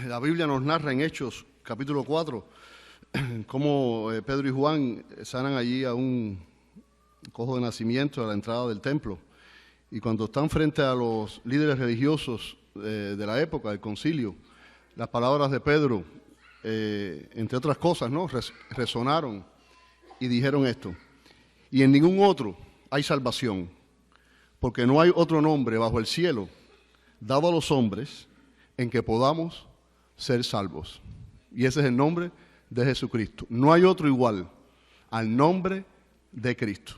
La Biblia nos narra en Hechos, capítulo 4, cómo Pedro y Juan sanan allí a un cojo de nacimiento a la entrada del templo. Y cuando están frente a los líderes religiosos de la época, del concilio, las palabras de Pedro, entre otras cosas, ¿no?, resonaron y dijeron esto: y en ningún otro hay salvación, porque no hay otro nombre bajo el cielo dado a los hombres en que podamos ser salvos. Y ese es el nombre de Jesucristo. No hay otro igual al nombre de Cristo.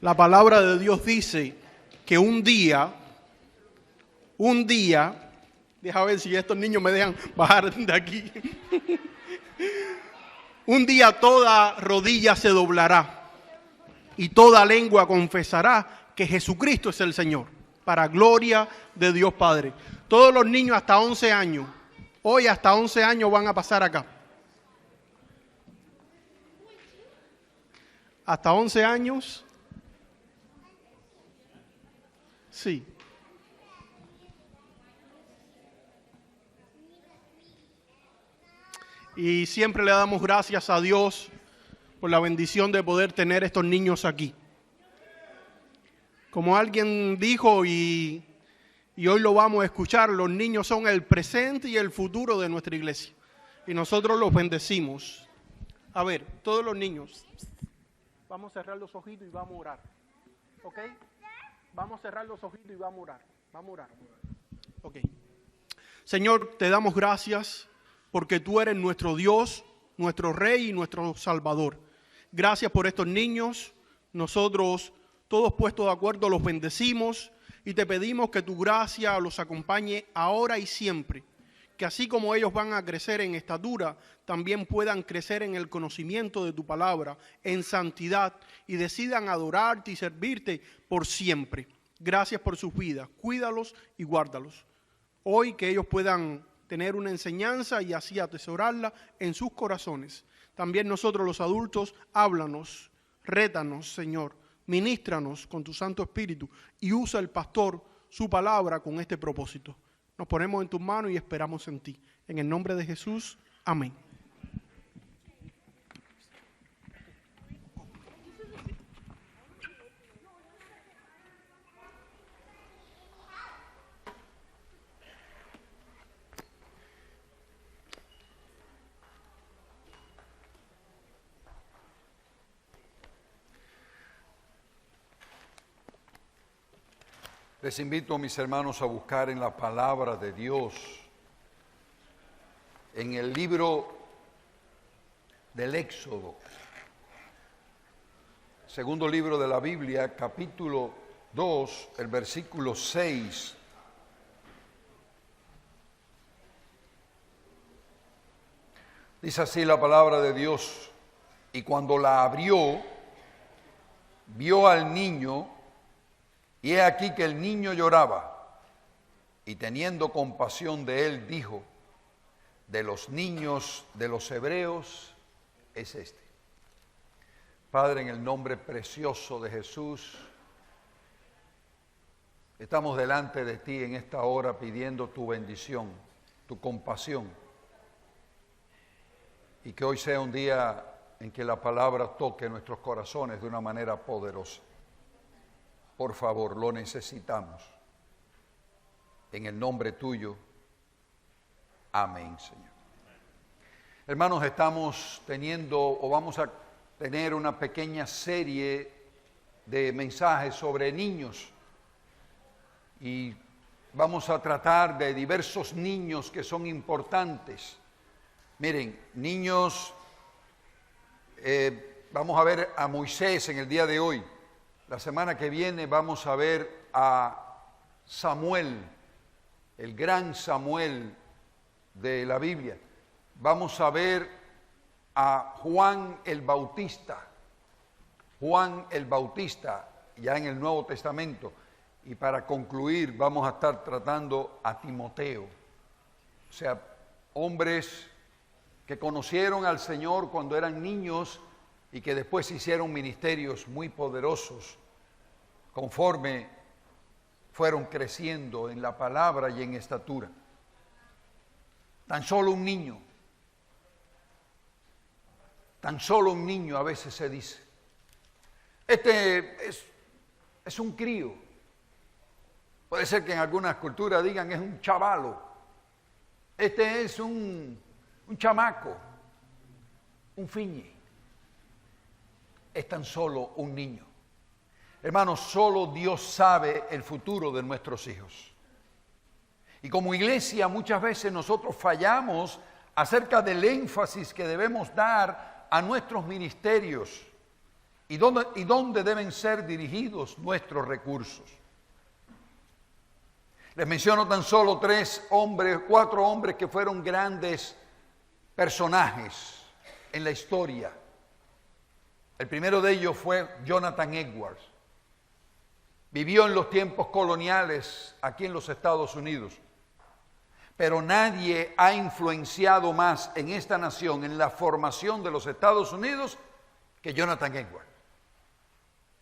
La palabra de Dios dice que un día, deja ver si estos niños me dejan bajar de aquí. Un día toda rodilla se doblará y toda lengua confesará que Jesucristo es el Señor, para gloria de Dios Padre. Todos los niños hasta 11 años, hoy hasta 11 años van a pasar acá. Hasta 11 años. Sí. Y siempre le damos gracias a Dios por la bendición de poder tener estos niños aquí. Como alguien dijo y hoy lo vamos a escuchar, los niños son el presente y el futuro de nuestra iglesia. Y nosotros los bendecimos. A ver, todos los niños, vamos a cerrar los ojitos y vamos a orar. ¿Ok? Vamos a cerrar los ojitos y vamos a orar. Vamos a orar. Ok. Señor, te damos gracias porque tú eres nuestro Dios, nuestro Rey y nuestro Salvador. Gracias por estos niños. Nosotros, todos puestos de acuerdo, los bendecimos y te pedimos que tu gracia los acompañe ahora y siempre. Que así como ellos van a crecer en estatura, también puedan crecer en el conocimiento de tu palabra, en santidad, y decidan adorarte y servirte por siempre. Gracias por sus vidas. Cuídalos y guárdalos. Hoy que ellos puedan tener una enseñanza y así atesorarla en sus corazones. También nosotros los adultos, háblanos, rétanos, Señor, ministranos con tu Santo Espíritu y usa el pastor su palabra con este propósito. Nos ponemos en tus manos y esperamos en ti. En el nombre de Jesús, amén. Les invito, mis hermanos, a buscar en la palabra de Dios, en el libro del Éxodo, segundo libro de la Biblia, capítulo 2, el versículo 6. Dice así la palabra de Dios: y cuando la abrió, vio al niño, y he aquí que el niño lloraba, y teniendo compasión de él, dijo: de los niños de los hebreos es este. Padre, en el nombre precioso de Jesús, estamos delante de ti en esta hora pidiendo tu bendición, tu compasión, y que hoy sea un día en que la palabra toque nuestros corazones de una manera poderosa. Por favor, lo necesitamos. En el nombre tuyo. Amén, Señor. Hermanos, estamos teniendo o vamos a tener una pequeña serie de mensajes sobre niños. Y vamos a tratar de diversos niños que son importantes. Miren, niños, vamos a ver a Moisés en el día de hoy. La semana que viene vamos a ver a Samuel, el gran Samuel de la Biblia. Vamos a ver a Juan el Bautista, ya en el Nuevo Testamento. Y para concluir vamos a estar tratando a Timoteo. O sea, hombres que conocieron al Señor cuando eran niños y que después hicieron ministerios muy poderosos conforme fueron creciendo en la palabra y en estatura. Tan solo un niño a veces se dice, este es un crío. Puede ser que en algunas culturas digan es un chavalo, este es un chamaco, un fiñe. Es tan solo un niño. Hermanos, solo Dios sabe el futuro de nuestros hijos. Y como iglesia muchas veces nosotros fallamos acerca del énfasis que debemos dar a nuestros ministerios y dónde deben ser dirigidos nuestros recursos. Les menciono tan solo 4 hombres que fueron grandes personajes en la historia. El primero de ellos fue Jonathan Edwards. Vivió en los tiempos coloniales aquí en los Estados Unidos. Pero nadie ha influenciado más en esta nación, en la formación de los Estados Unidos, que Jonathan Edwards.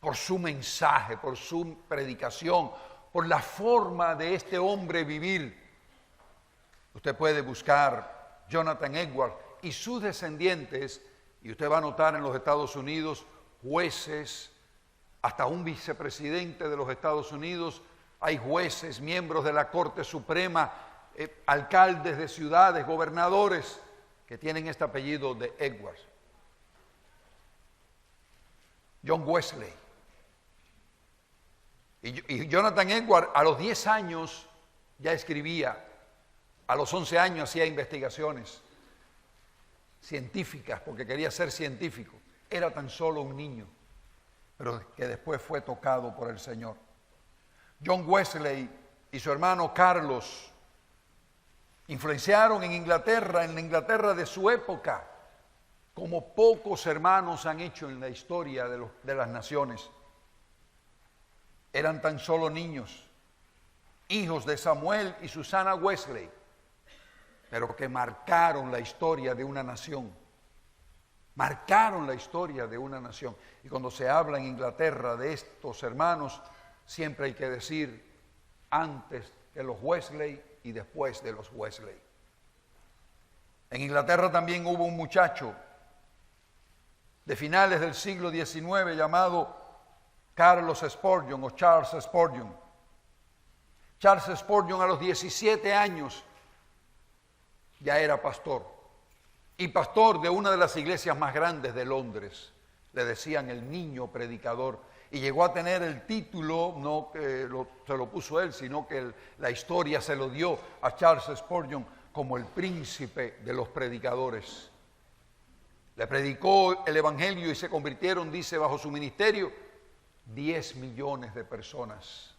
Por su mensaje, por su predicación, por la forma de este hombre vivir. Usted puede buscar Jonathan Edwards y sus descendientes, y usted va a notar en los Estados Unidos, jueces, hasta un vicepresidente de los Estados Unidos, hay jueces, miembros de la Corte Suprema, alcaldes de ciudades, gobernadores, que tienen este apellido de Edwards. John Wesley. Y Jonathan Edwards a los 10 años ya escribía, a los 11 años hacía investigaciones científicas, porque quería ser científico. Era tan solo un niño, pero que después fue tocado por el Señor. John Wesley y su hermano Carlos influenciaron en la Inglaterra de su época, como pocos hermanos han hecho en la historia de las naciones. Eran tan solo niños, hijos de Samuel y Susana Wesley, pero que marcaron la historia de una nación. Marcaron la historia de una nación. Y cuando se habla en Inglaterra de estos hermanos, siempre hay que decir antes que los Wesley y después de los Wesley. En Inglaterra también hubo un muchacho de finales del siglo XIX llamado Carlos Spurgeon o Charles Spurgeon. Charles Spurgeon a los 17 años ya era pastor, y pastor de una de las iglesias más grandes de Londres. Le decían el niño predicador, y llegó a tener el título, no que se lo puso él, sino que la historia se lo dio a Charles Spurgeon como el príncipe de los predicadores. Le predicó el evangelio y se convirtieron, dice, bajo su ministerio, 10 millones de personas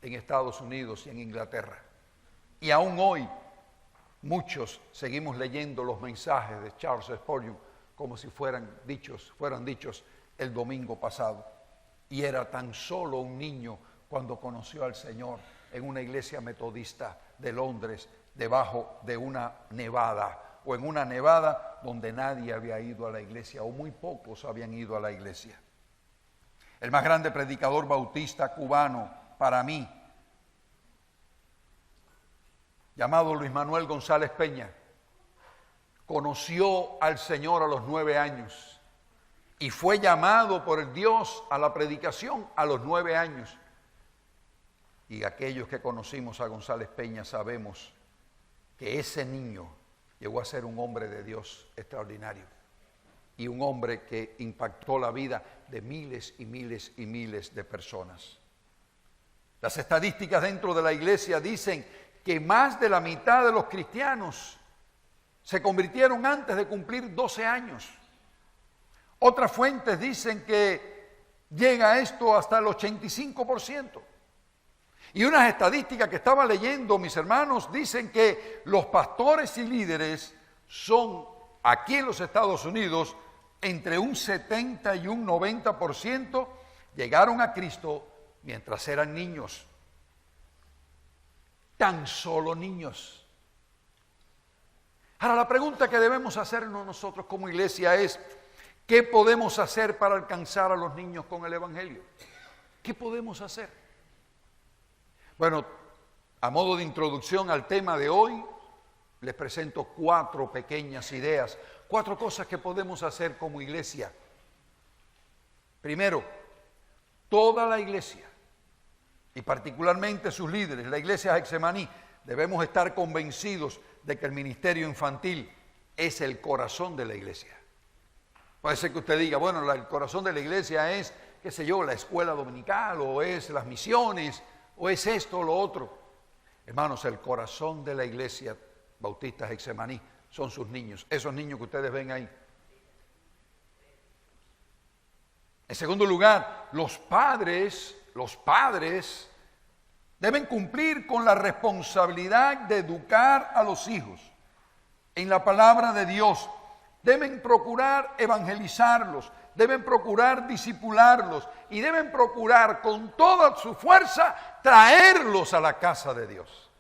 en Estados Unidos y en Inglaterra. Y aún hoy muchos seguimos leyendo los mensajes de Charles Spurgeon como si fueran dichos el domingo pasado. Y era tan solo un niño cuando conoció al Señor en una iglesia metodista de Londres, debajo de una nevada, o en una nevada donde nadie había ido a la iglesia, o muy pocos habían ido a la iglesia. El más grande predicador bautista cubano para mí, llamado Luis Manuel González Peña, conoció al Señor a los 9 años y fue llamado por el Dios a la predicación a los 9 años. Y aquellos que conocimos a González Peña sabemos que ese niño llegó a ser un hombre de Dios extraordinario y un hombre que impactó la vida de miles y miles y miles de personas. Las estadísticas dentro de la iglesia dicen que más de la mitad de los cristianos se convirtieron antes de cumplir 12 años. Otras fuentes dicen que llega esto hasta el 85%. Y unas estadísticas que estaba leyendo, mis hermanos, dicen que los pastores y líderes son, aquí en los Estados Unidos, entre un 70 y un 90% llegaron a Cristo mientras eran niños. Tan solo niños. Ahora, la pregunta que debemos hacernos nosotros como iglesia es, ¿qué podemos hacer para alcanzar a los niños con el Evangelio? ¿Qué podemos hacer? Bueno, a modo de introducción al tema de hoy, les presento 4 pequeñas ideas, 4 cosas que podemos hacer como iglesia. Primero, toda la iglesia, y particularmente sus líderes, la iglesia Getsemaní, debemos estar convencidos de que el ministerio infantil es el corazón de la iglesia. Puede ser que usted diga, bueno, el corazón de la iglesia es, qué sé yo, la escuela dominical, o es las misiones, o es esto o lo otro. Hermanos, el corazón de la iglesia bautista Getsemaní son sus niños, esos niños que ustedes ven ahí. En segundo lugar, los padres deben cumplir con la responsabilidad de educar a los hijos en la palabra de Dios. Deben procurar evangelizarlos, deben procurar discipularlos y deben procurar con toda su fuerza traerlos a la casa de Dios.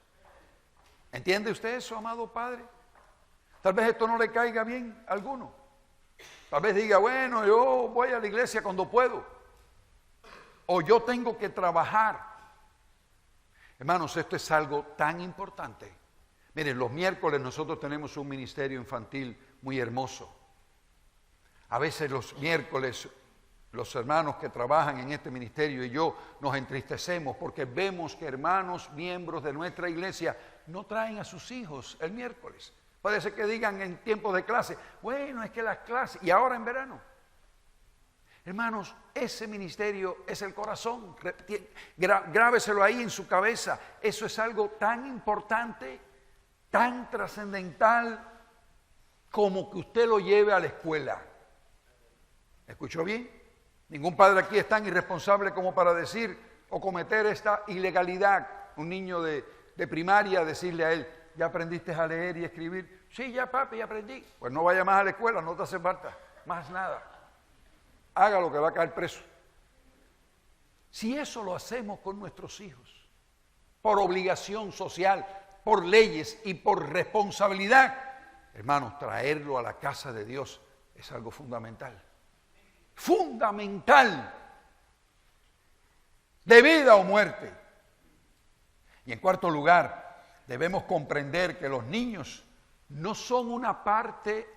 ¿Entiende usted eso, amado Padre? Tal vez esto no le caiga bien a alguno. Tal vez diga, bueno, yo voy a la iglesia cuando puedo. O yo tengo que trabajar. Hermanos, esto es algo tan importante. Miren, los miércoles nosotros tenemos un ministerio infantil muy hermoso. A veces los miércoles, los hermanos que trabajan en este ministerio y yo nos entristecemos porque vemos que hermanos, miembros de nuestra iglesia, no traen a sus hijos el miércoles. Puede ser que digan en tiempos de clase, bueno, es que las clases, y ahora en verano. Hermanos, ese ministerio es el corazón, grábeselo ahí en su cabeza. Eso es algo tan importante, tan trascendental, como que usted lo lleve a la escuela. ¿Me escuchó bien? Ningún padre aquí es tan irresponsable como para decir o cometer esta ilegalidad. Un niño de primaria, decirle a él, ¿ya aprendiste a leer y escribir? Sí, ya papi, ya aprendí. Pues no vaya más a la escuela, no te hace falta más nada. Haga lo que va a caer preso. Si eso lo hacemos con nuestros hijos, por obligación social, por leyes y por responsabilidad, hermanos, traerlo a la casa de Dios es algo fundamental. Fundamental. De vida o muerte. Y en cuarto lugar, debemos comprender que los niños no son una parte,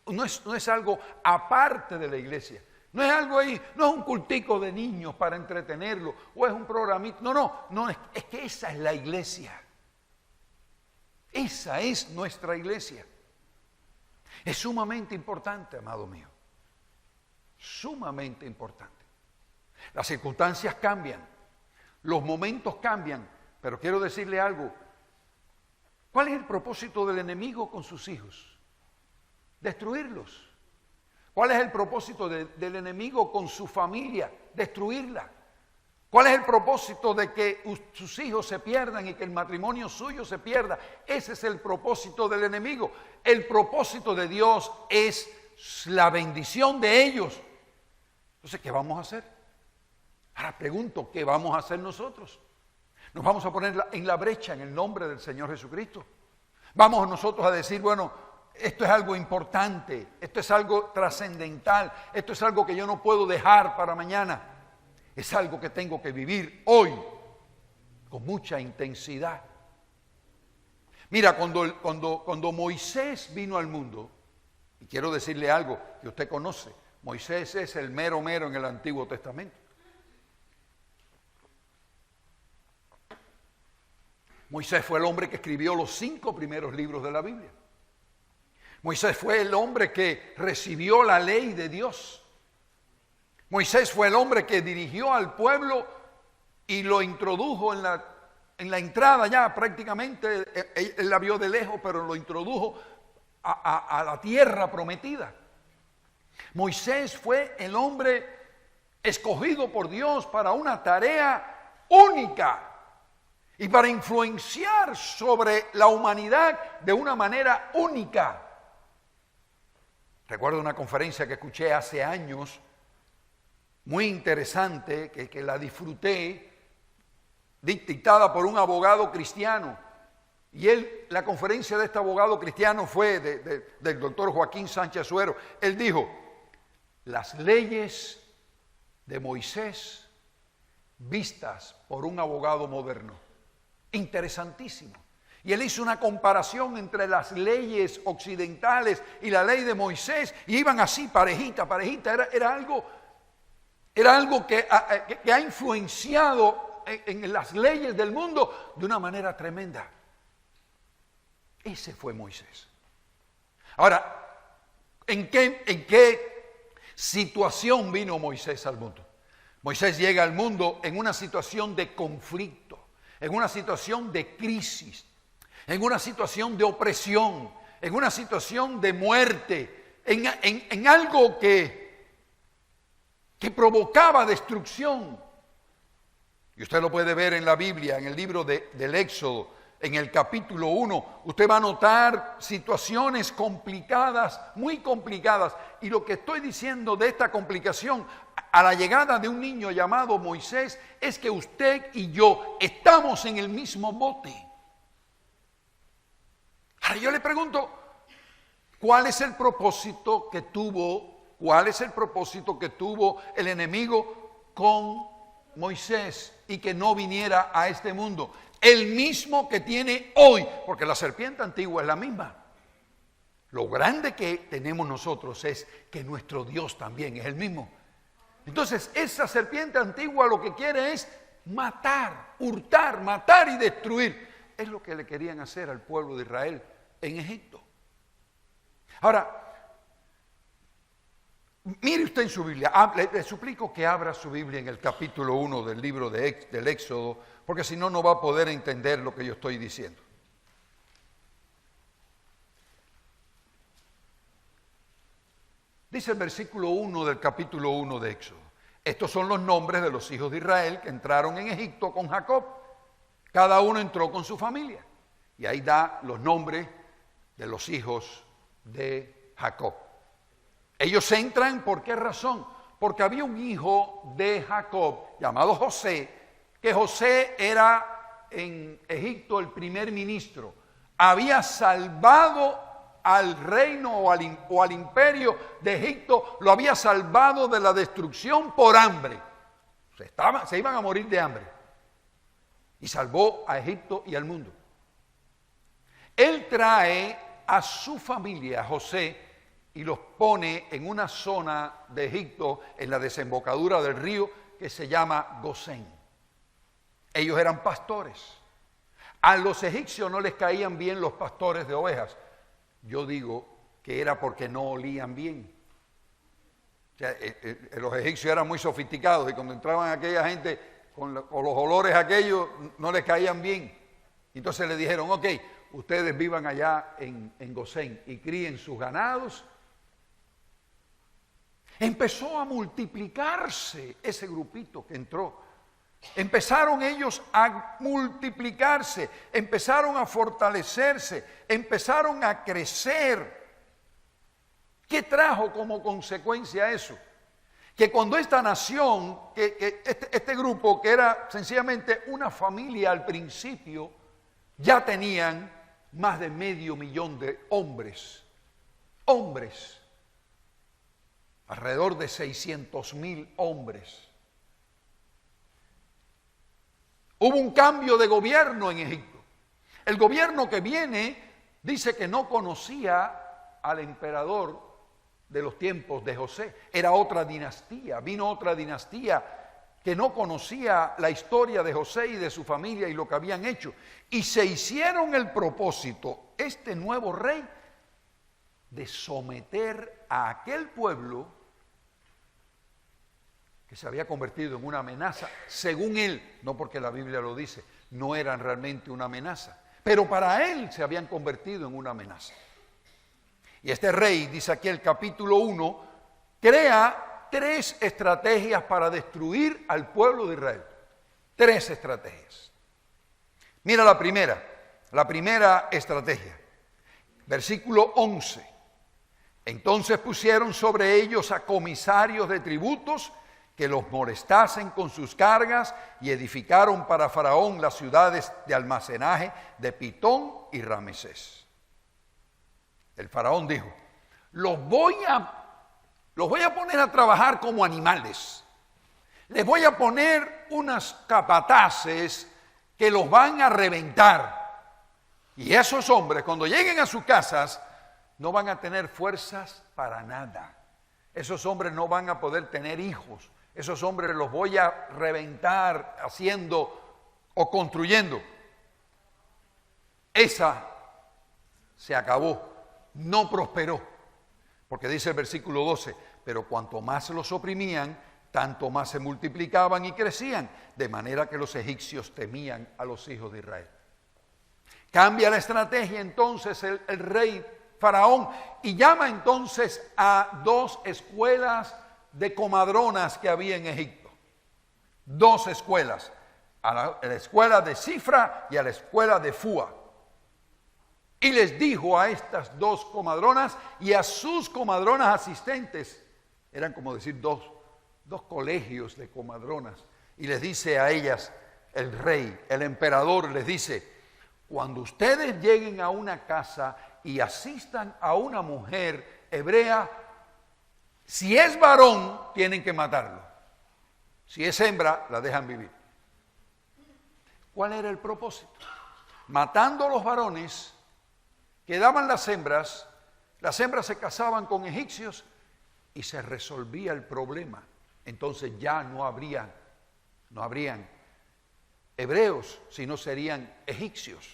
no es algo aparte de la iglesia. No es algo ahí, no es un cultico de niños para entretenerlo, o es un programita. No, es que esa es la iglesia. Esa es nuestra iglesia. Es sumamente importante, amado mío. Sumamente importante. Las circunstancias cambian, los momentos cambian, pero quiero decirle algo. ¿Cuál es el propósito del enemigo con sus hijos? Destruirlos. ¿Cuál es el propósito del enemigo con su familia? Destruirla. ¿Cuál es el propósito de que sus hijos se pierdan y que el matrimonio suyo se pierda? Ese es el propósito del enemigo. El propósito de Dios es la bendición de ellos. Entonces, ¿qué vamos a hacer? Ahora pregunto, ¿qué vamos a hacer nosotros? Nos vamos a poner en la brecha en el nombre del Señor Jesucristo. Vamos nosotros a decir, bueno, esto es algo importante, esto es algo trascendental, esto es algo que yo no puedo dejar para mañana. Es algo que tengo que vivir hoy con mucha intensidad. Mira, cuando Moisés vino al mundo, y quiero decirle algo que usted conoce, Moisés es el mero en el Antiguo Testamento. Moisés fue el hombre que escribió los 5 primeros libros de la Biblia. Moisés fue el hombre que recibió la ley de Dios. Moisés fue el hombre que dirigió al pueblo y lo introdujo en la entrada ya prácticamente. Él la vio de lejos, pero lo introdujo a la tierra prometida. Moisés fue el hombre escogido por Dios para una tarea única y para influenciar sobre la humanidad de una manera única. Recuerdo una conferencia que escuché hace años, muy interesante, que la disfruté, dictada por un abogado cristiano. Y la conferencia de este abogado cristiano fue del doctor Joaquín Sánchez Suero. Él dijo, las leyes de Moisés vistas por un abogado moderno. Interesantísimo. Y él hizo una comparación entre las leyes occidentales y la ley de Moisés, y iban así, parejita. Era algo que ha influenciado en las leyes del mundo de una manera tremenda. Ese fue Moisés. Ahora, ¿en qué situación vino Moisés al mundo? Moisés llega al mundo en una situación de conflicto, en una situación de crisis, en una situación de opresión, en una situación de muerte, en algo que provocaba destrucción. Y usted lo puede ver en la Biblia, en el libro del Éxodo, en el capítulo 1. Usted va a notar situaciones complicadas, muy complicadas. Y lo que estoy diciendo de esta complicación a la llegada de un niño llamado Moisés es que usted y yo estamos en el mismo bote. Ahora yo le pregunto, ¿cuál es el propósito que tuvo el enemigo con Moisés y que no viniera a este mundo? El mismo que tiene hoy, porque la serpiente antigua es la misma. Lo grande que tenemos nosotros es que nuestro Dios también es el mismo. Entonces, esa serpiente antigua lo que quiere es matar, hurtar, matar y destruir. Es lo que le querían hacer al pueblo de Israel en Egipto. Ahora, mire usted en su Biblia, le suplico que abra su Biblia en el capítulo 1 del libro del Éxodo, porque si no, no va a poder entender lo que yo estoy diciendo. Dice el versículo 1 del capítulo 1 de Éxodo: estos son los nombres de los hijos de Israel que entraron en Egipto con Jacob. Cada uno entró con su familia. Y ahí da los nombres de los hijos de Jacob. Ellos entran, ¿por qué razón? Porque había un hijo de Jacob llamado José, que José era en Egipto el primer ministro. Había salvado al reino o al imperio de Egipto, lo había salvado de la destrucción por hambre. Se iban a morir de hambre. Y salvó a Egipto y al mundo. Él trae a su familia, José, y los pone en una zona de Egipto, en la desembocadura del río, que se llama Gosén. Ellos eran pastores. A los egipcios no les caían bien los pastores de ovejas. Yo digo que era porque no olían bien. O sea, los egipcios eran muy sofisticados y cuando entraban aquella gente con los olores aquellos no les caían bien. Entonces le dijeron, ok, ustedes vivan allá en Gosén y críen sus ganados. Empezó a multiplicarse ese grupito que entró. Empezaron ellos a multiplicarse, empezaron a fortalecerse, empezaron a crecer. ¿Qué trajo como consecuencia eso? Que cuando esta nación, este grupo que era sencillamente una familia al principio, ya tenían más de 500,000 de hombres, alrededor de 600,000 hombres. Hubo un cambio de gobierno en Egipto. El gobierno que viene dice que no conocía al emperador de los tiempos de José. Era otra dinastía, vino otra dinastía que no conocía la historia de José y de su familia y lo que habían hecho. Y se hicieron el propósito, este nuevo rey, de someter a aquel pueblo que se había convertido en una amenaza, según él, no porque la Biblia lo dice, no eran realmente una amenaza, pero para él se habían convertido en una amenaza. Y este rey, dice aquí el capítulo 1, crea 3 estrategias para destruir al pueblo de Israel. 3 estrategias. Mira la primera estrategia. Versículo 11. Entonces pusieron sobre ellos a comisarios de tributos que los molestasen con sus cargas y edificaron para Faraón las ciudades de almacenaje de Pitón y Ramesés. El Faraón dijo, los voy a poner a trabajar como animales. Les voy a poner unas capataces que los van a reventar. Y esos hombres, cuando lleguen a sus casas, no van a tener fuerzas para nada. Esos hombres no van a poder tener hijos. Esos hombres los voy a reventar haciendo o construyendo. Esa se acabó, no prosperó. Porque dice el versículo 12, pero cuanto más los oprimían, tanto más se multiplicaban y crecían, de manera que los egipcios temían a los hijos de Israel. Cambia la estrategia entonces el rey Faraón y llama entonces a 2 escuelas de comadronas que había en Egipto. 2 escuelas, a la escuela de Cifra y a la escuela de Fua. Y les dijo a estas 2 comadronas y a sus comadronas asistentes, eran como decir dos colegios de comadronas, y les dice a ellas, el rey, el emperador les dice, cuando ustedes lleguen a una casa y asistan a una mujer hebrea, si es varón, tienen que matarlo. Si es hembra, la dejan vivir. ¿Cuál era el propósito? Matando a los varones, quedaban las hembras Las hembras se casaban con egipcios y se resolvía el problema. Entonces ya no habrían hebreos, sino serían egipcios.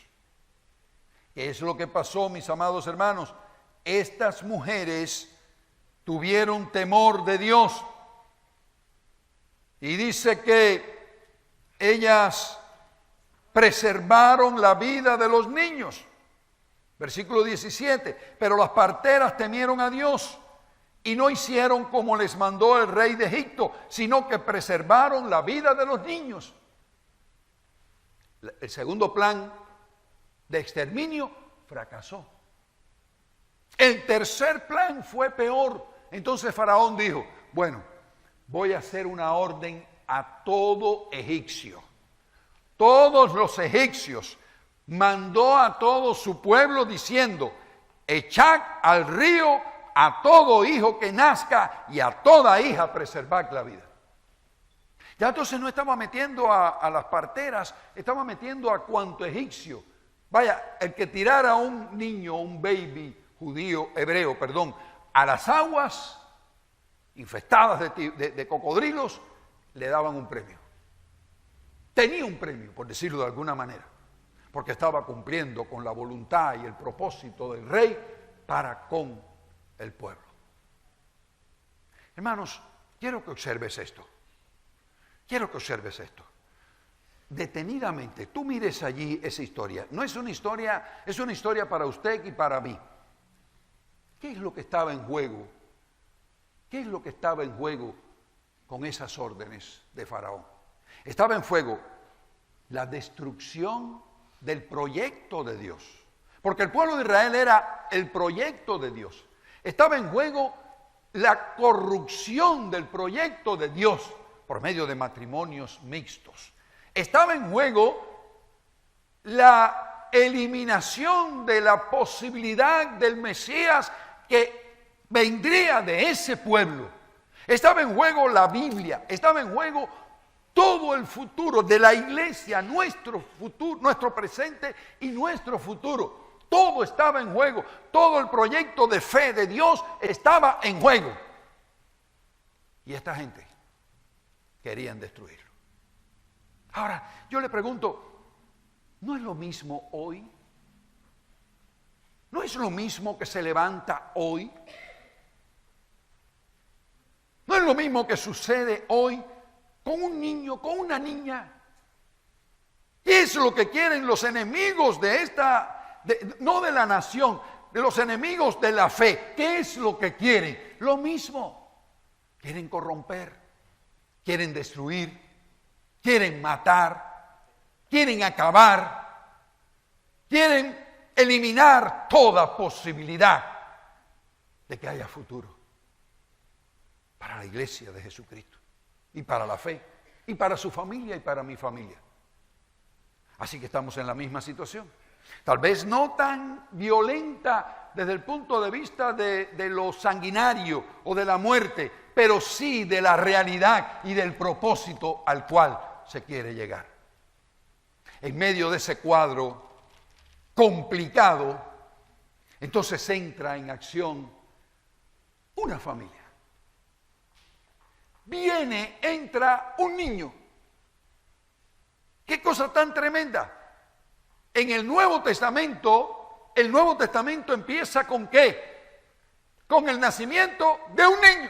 ¿Qué es lo que pasó, mis amados hermanos? Estas mujeres tuvieron temor de Dios. Y dice que ellas preservaron la vida de los niños. Versículo 17. Pero las parteras temieron a Dios y no hicieron como les mandó el rey de Egipto, sino que preservaron la vida de los niños. El segundo plan de exterminio fracasó. El tercer plan fue peor. Entonces Faraón dijo, bueno, voy a hacer una orden a todo egipcio. Todos los egipcios mandó a todo su pueblo diciendo, echad al río a todo hijo que nazca y a toda hija preservad la vida. Ya entonces no estaba metiendo a las parteras, estaba metiendo a cuanto egipcio. Vaya, el que tirara a un niño, un baby hebreo, a las aguas infestadas de cocodrilos, le daban un premio. Tenía un premio, por decirlo de alguna manera, porque estaba cumpliendo con la voluntad y el propósito del rey para con el pueblo. Hermanos, quiero que observes esto. Quiero que observes esto. Detenidamente, tú mires allí esa historia. No es una historia, es una historia para usted y para mí. ¿Qué es lo que estaba en juego? ¿Qué es lo que estaba en juego con esas órdenes de Faraón? Estaba en fuego la destrucción del proyecto de Dios. Porque el pueblo de Israel era el proyecto de Dios. Estaba en juego la corrupción del proyecto de Dios por medio de matrimonios mixtos. Estaba en juego la eliminación de la posibilidad del Mesías que vendría de ese pueblo. Estaba en juego la Biblia, estaba en juego todo el futuro de la iglesia, nuestro futuro, nuestro presente y nuestro futuro. Todo estaba en juego, todo el proyecto de fe de Dios estaba en juego. Y esta gente querían destruirlo. Ahora, yo le pregunto, ¿no es lo mismo hoy? ¿No es lo mismo que se levanta hoy? ¿No es lo mismo que sucede hoy con un niño, con una niña? ¿Qué es lo que quieren los enemigos de no de la nación, de los enemigos de la fe? ¿Qué es lo que quieren? Lo mismo. Quieren corromper, quieren destruir, quieren matar, quieren acabar, quieren eliminar toda posibilidad de que haya futuro para la iglesia de Jesucristo y para la fe y para su familia y para mi familia. Así que estamos en la misma situación. Tal vez no tan violenta desde el punto de vista de lo sanguinario o de la muerte, pero sí de la realidad y del propósito al cual se quiere llegar. En medio de ese cuadro complicado, entonces entra en acción una familia. Entra un niño. ¡Qué cosa tan tremenda! En el Nuevo Testamento empieza ¿con qué? Con el nacimiento de un niño.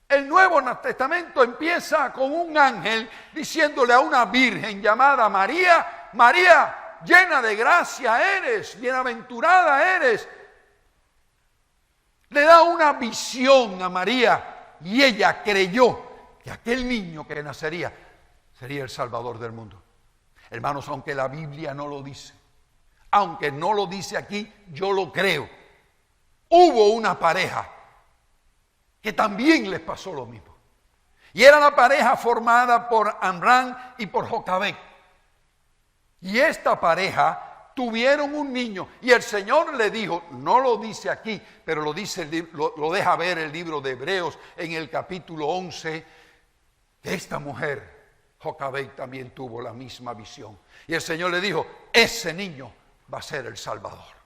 El Nuevo Testamento empieza con un ángel diciéndole a una virgen llamada María, María, llena de gracia eres, bienaventurada eres. Le da una visión a María y ella creyó que aquel niño que nacería sería el Salvador del mundo. Hermanos, aunque la Biblia no lo dice, aunque no lo dice aquí, yo lo creo. Hubo una pareja que también les pasó lo mismo. Y era la pareja formada por Amram y por Jocabed. Y esta pareja tuvieron un niño. Y el Señor le dijo, no lo dice aquí, pero lo deja ver el libro de Hebreos en el capítulo 11, que esta mujer, Jocabed, también tuvo la misma visión. Y el Señor le dijo, ese niño va a ser el Salvador.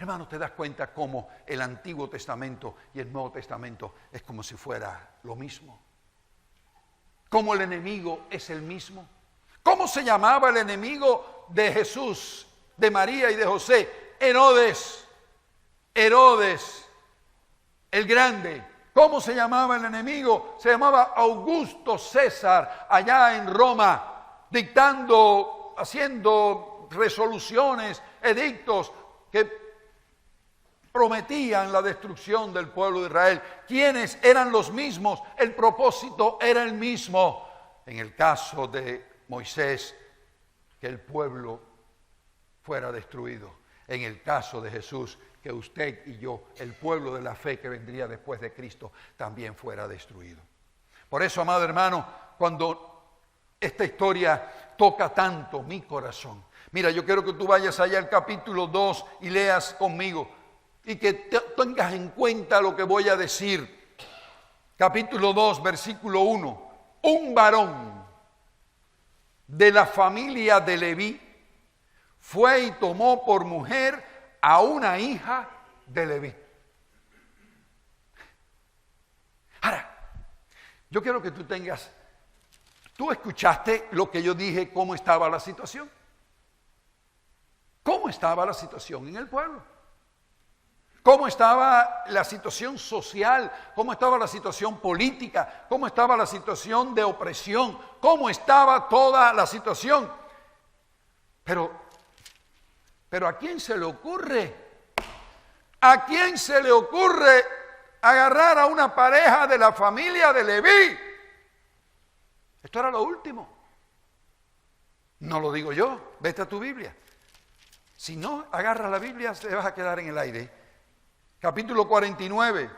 Hermano, ¿te das cuenta cómo el Antiguo Testamento y el Nuevo Testamento es como si fuera lo mismo? ¿Cómo el enemigo es el mismo? ¿Cómo se llamaba el enemigo de Jesús, de María y de José? Herodes. Herodes el Grande. ¿Cómo se llamaba el enemigo? Se llamaba Augusto César, allá en Roma, dictando, haciendo resoluciones, edictos que prometían la destrucción del pueblo de Israel. ¿Quiénes eran los mismos? El propósito era el mismo. En el caso de Moisés, que el pueblo fuera destruido. En el caso de Jesús, que usted y yo, el pueblo de la fe que vendría después de Cristo, también fuera destruido. Por eso, amado hermano, cuando esta historia toca tanto mi corazón, mira, yo quiero que tú vayas allá al capítulo 2 y leas conmigo, y que tengas en cuenta lo que voy a decir. Capítulo 2, versículo 1. Un varón de la familia de Leví fue y tomó por mujer a una hija de Leví. Ahora, yo quiero que tú escuchaste lo que yo dije, cómo estaba la situación. ¿Cómo estaba la situación en el pueblo? ¿Cómo estaba la situación social? ¿Cómo estaba la situación política? ¿Cómo estaba la situación de opresión? ¿Cómo estaba toda la situación? Pero ¿a quién se le ocurre? ¿A quién se le ocurre agarrar a una pareja de la familia de Leví? Esto era lo último. No lo digo yo, vete a tu Biblia. Si no agarras la Biblia, te vas a quedar en el aire. Capítulo 49,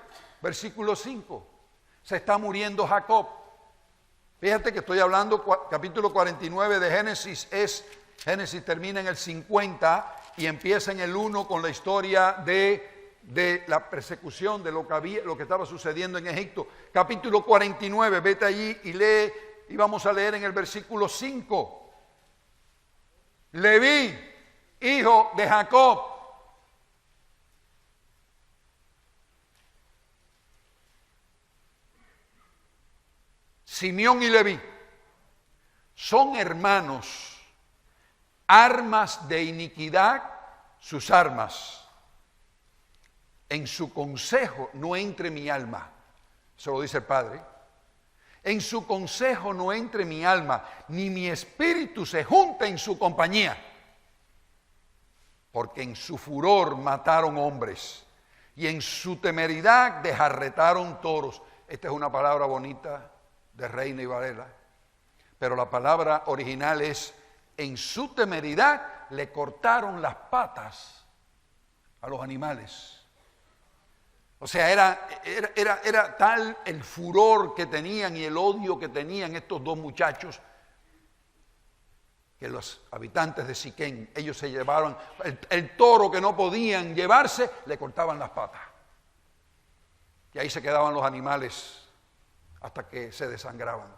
versículo 5. Se está muriendo Jacob. Fíjate que estoy hablando, capítulo 49 de Génesis Génesis termina en el 50 y empieza en el 1 con la historia de la persecución, de lo que estaba sucediendo en Egipto. Capítulo 49, vete allí y lee, y vamos a leer en el versículo 5. Leví, hijo de Jacob. Simeón y Leví son hermanos, armas de iniquidad sus armas. En su consejo no entre mi alma. Eso lo dice el Padre. En su consejo no entre mi alma, ni mi espíritu se junte en su compañía. Porque en su furor mataron hombres, y en su temeridad desarretaron toros. Esta es una palabra bonita de Reina y Valera, pero la palabra original es: en su temeridad le cortaron las patas a los animales. O sea, era tal el furor que tenían y el odio que tenían estos dos muchachos, que los habitantes de Siquén, ellos se llevaron el toro que no podían llevarse, le cortaban las patas. Y ahí se quedaban los animales hasta que se desangraban.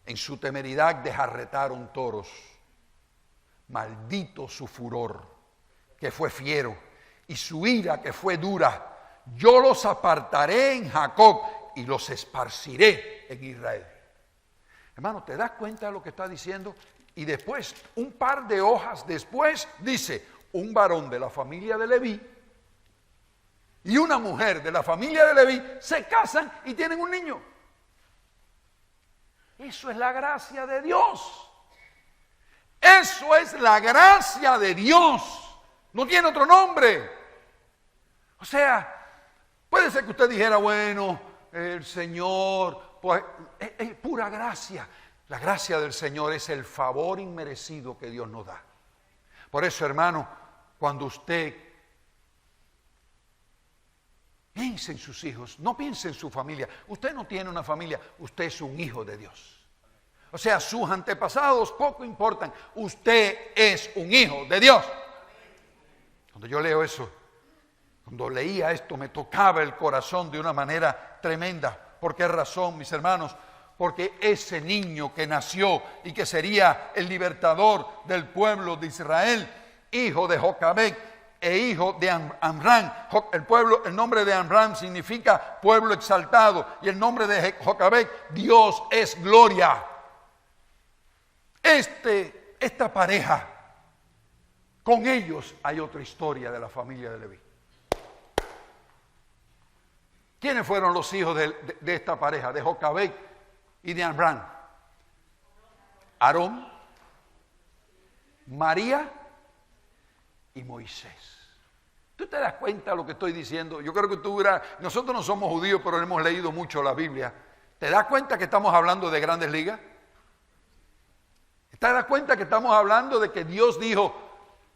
En su temeridad desarretaron toros. Maldito su furor, que fue fiero, y su ira, que fue dura. Yo los apartaré en Jacob y los esparciré en Israel. Hermano, ¿te das cuenta de lo que está diciendo? Y después, un par de hojas después, dice: un varón de la familia de Leví y una mujer de la familia de Leví se casan y tienen un niño. Eso es la gracia de Dios. Eso es la gracia de Dios. No tiene otro nombre. O sea, puede ser que usted dijera: bueno, el Señor, pues es pura gracia. La gracia del Señor es el favor inmerecido que Dios nos da. Por eso, hermano, cuando usted piense en sus hijos, no piense en su familia. Usted no tiene una familia, usted es un hijo de Dios. O sea, sus antepasados poco importan. Usted es un hijo de Dios. Cuando yo leo eso, cuando leía esto, me tocaba el corazón de una manera tremenda. ¿Por qué razón, mis hermanos? Porque ese niño que nació y que sería el libertador del pueblo de Israel, hijo de Jocabed, e hijo de Amram. El nombre de Amram significa pueblo exaltado, y el nombre de Jocabed, Dios es gloria. Esta pareja, con ellos hay otra historia de la familia de Leví. ¿Quiénes fueron los hijos de esta pareja, de Jocabed y de Amram? Aarón, María y Moisés. ¿Tú te das cuenta de lo que estoy diciendo? Yo creo que nosotros no somos judíos, pero hemos leído mucho la Biblia. ¿Te das cuenta que estamos hablando de grandes ligas? ¿Te das cuenta que estamos hablando de que Dios dijo,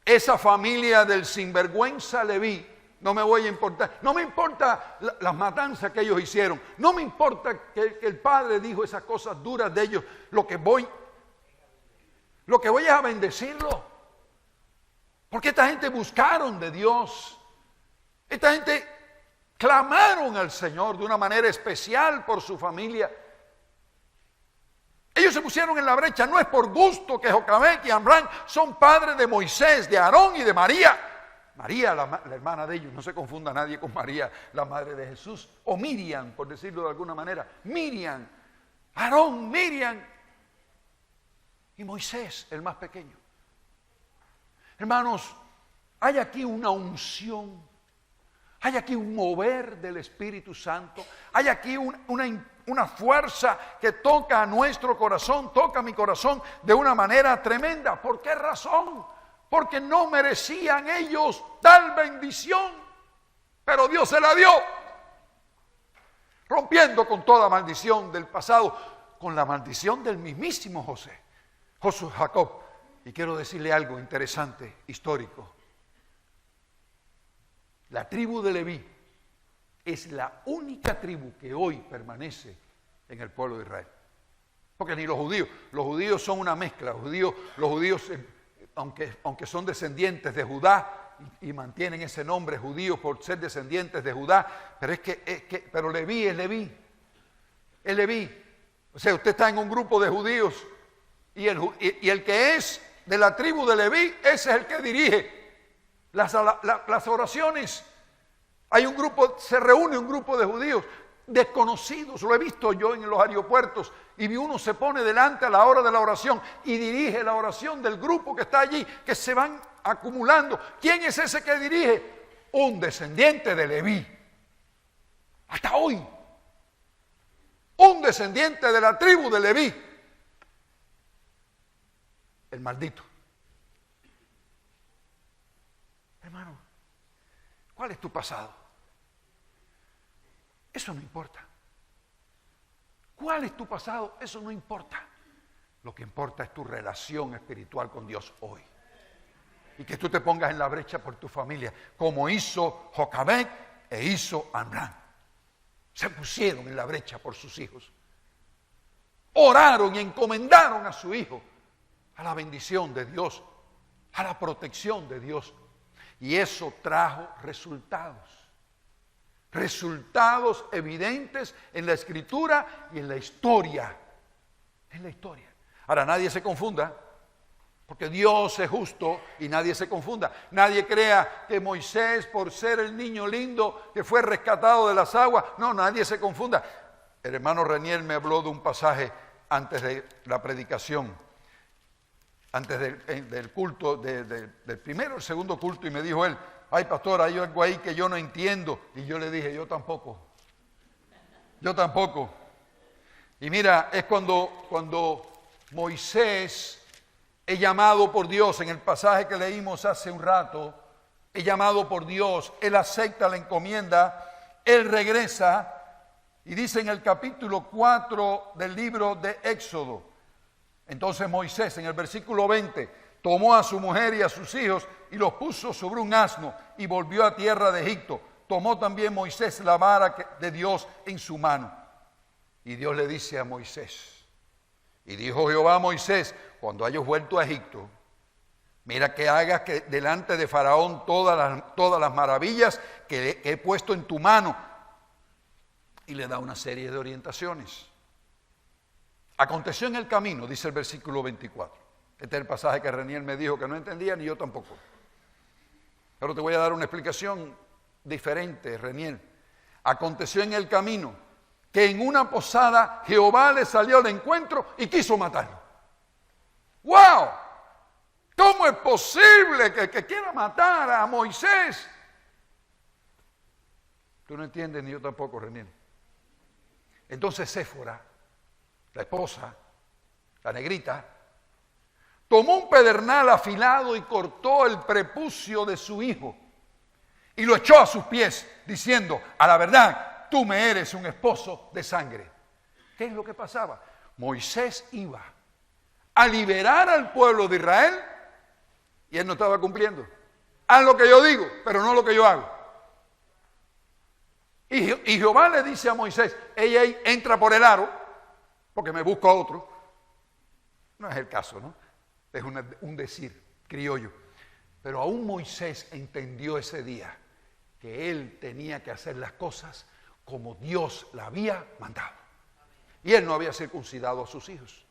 esa familia del sinvergüenza Leví, no me voy a importar, no me importa las matanzas que ellos hicieron, no me importa que el padre dijo esas cosas duras de ellos, lo que voy es a bendecirlo? Porque esta gente buscaron de Dios, esta gente clamaron al Señor de una manera especial por su familia. Ellos se pusieron en la brecha, no es por gusto que Jocabed y Amram son padres de Moisés, de Aarón y de María. María, la hermana de ellos, no se confunda nadie con María, la madre de Jesús, o Miriam, por decirlo de alguna manera. Miriam, Aarón, Miriam y Moisés, el más pequeño. Hermanos, hay aquí una unción, hay aquí un mover del Espíritu Santo, hay aquí una fuerza que toca a nuestro corazón, toca a mi corazón de una manera tremenda. ¿Por qué razón? Porque no merecían ellos tal bendición, pero Dios se la dio, rompiendo con toda maldición del pasado, con la maldición del mismísimo Jacob. Y quiero decirle algo interesante, histórico. La tribu de Leví es la única tribu que hoy permanece en el pueblo de Israel. Porque ni los judíos son una mezcla. Los judíos aunque son descendientes de Judá y mantienen ese nombre judío por ser descendientes de Judá, pero Leví es Leví. Es Leví. O sea, usted está en un grupo de judíos y el que es de la tribu de Leví, ese es el que dirige las oraciones. Se reúne un grupo de judíos desconocidos, lo he visto yo en los aeropuertos, y uno se pone delante a la hora de la oración y dirige la oración del grupo que está allí, que se van acumulando. ¿Quién es ese que dirige? Un descendiente de Leví. Hasta hoy. Un descendiente de la tribu de Leví. El maldito. Hermano, ¿cuál es tu pasado? Eso no importa. ¿Cuál es tu pasado? Eso no importa. Lo que importa es tu relación espiritual con Dios hoy. Y que tú te pongas en la brecha por tu familia, como hizo Jocabed e hizo Amram. Se pusieron en la brecha por sus hijos. Oraron y encomendaron a su hijo a la bendición de Dios, a la protección de Dios. Y eso trajo resultados. Resultados evidentes en la Escritura y en la historia. En la historia. Ahora, nadie se confunda, porque Dios es justo y nadie se confunda. Nadie crea que Moisés, por ser el niño lindo que fue rescatado de las aguas, no, nadie se confunda. El hermano Renier me habló de un pasaje antes de la predicación, antes del culto, del primero o el segundo culto, y me dijo él: ay, pastor, hay algo ahí que yo no entiendo. Y yo le dije: yo tampoco. Y mira, es cuando Moisés es llamado por Dios, en el pasaje que leímos hace un rato, es llamado por Dios, él acepta la encomienda, él regresa, y dice en el capítulo 4 del libro de Éxodo: entonces Moisés, en el versículo 20, tomó a su mujer y a sus hijos y los puso sobre un asno y volvió a tierra de Egipto. Tomó también Moisés la vara de Dios en su mano. Y Dios le dice a Moisés: y dijo Jehová a Moisés: cuando hayas vuelto a Egipto, mira que hagas que delante de Faraón todas las maravillas que he puesto en tu mano. Y le da una serie de orientaciones. Aconteció en el camino, dice el versículo 24. Este es el pasaje que Renier me dijo que no entendía, ni yo tampoco. Pero te voy a dar una explicación diferente, Reniel. Aconteció en el camino que en una posada Jehová le salió al encuentro y quiso matarlo. ¡Wow! ¿Cómo es posible que quiera matar a Moisés? Tú no entiendes, ni yo tampoco, Reniel. Entonces Séfora, la esposa, la negrita, tomó un pedernal afilado y cortó el prepucio de su hijo y lo echó a sus pies, diciendo: a la verdad, tú me eres un esposo de sangre. ¿Qué es lo que pasaba? Moisés iba a liberar al pueblo de Israel y él no estaba cumpliendo. Haz lo que yo digo, pero no lo que yo hago. Y Jehová le dice a Moisés: ella entra por el aro, porque me busco a otro. No es el caso, ¿no? Es un decir criollo. Pero aún Moisés entendió ese día que él tenía que hacer las cosas como Dios la había mandado. Y él no había circuncidado a sus hijos.